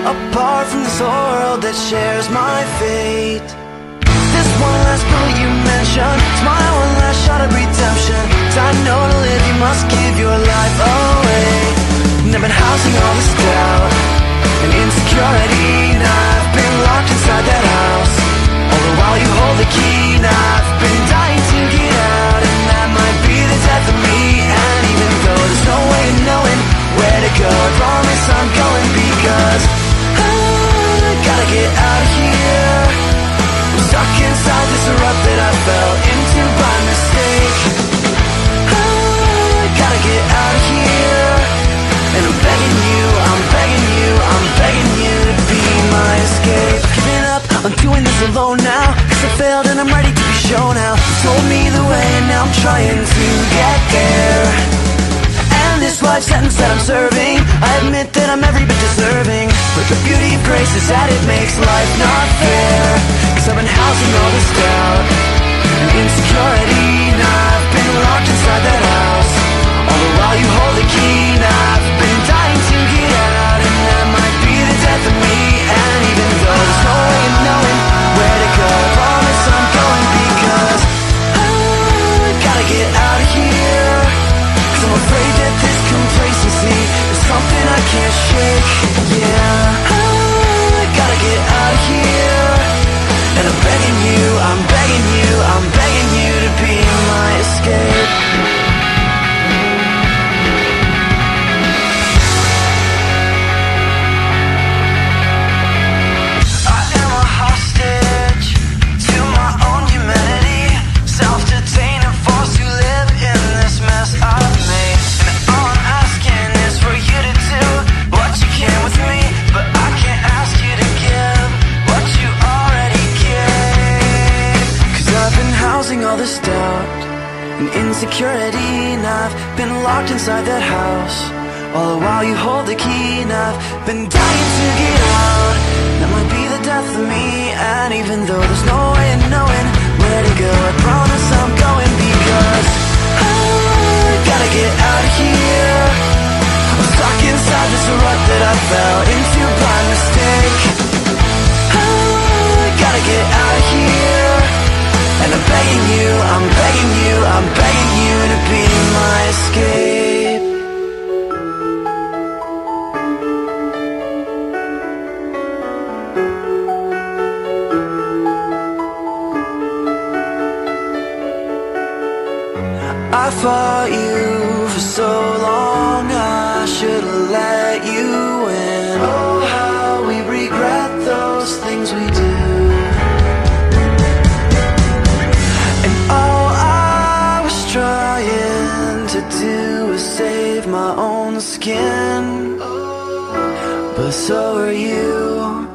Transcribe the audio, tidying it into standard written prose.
apart from this world that shares my fate. This one last bullet you mentioned, it's my one last shot of redemption. 'Cause I know to live you must give your life away. And I've been housing all this doubt and insecurity, and I've been locked inside that house. All the while you hold the key, and I've been dying to get out. And that might be the death of me. And even though there's no way of knowing where to go, I promise I'm going, because I gotta get out of here. I'm stuck inside this rut that I fell into by mistake. I gotta get out of here. And I'm begging you, I'm begging you, I'm begging you to be my escape. Giving up, I'm doing this alone now, 'cause I failed and I'm ready to be shown out. You told me the way and now I'm trying to get there. And this life sentence that I'm serving, I admit that I'm every bit deserving. But the beauty of grace is that it makes life not fair. 'Cause I've been housing all this doubt and insecurity, and I've been locked inside that house. All the while you hold the key, and I've been dying to get out. And that might be the death of me. And even though there's no way of knowing where to go, I promise I'm going, because I gotta get out of here. 'Cause I'm afraid that this complacency is something I can't shake. Yeah, I gotta get out of here. And I'm begging you, I'm begging you, I'm begging you to be my escape. All this doubt and insecurity, and I've been locked inside that house. All the while you hold the key, and I've been dying to get out. That might be the death of me. And even though there's no way of knowing where to go, I promise I'm going, because I gotta get out of here. I'm stuck inside this rut that I fell into by mistake. I gotta get out of here. And I'm begging you, I'm begging you, I'm begging you to be my escape. I fought you for so long, I should've let you in. Oh, how we regret those things we do. Trying to do is save my own skin, but so are you.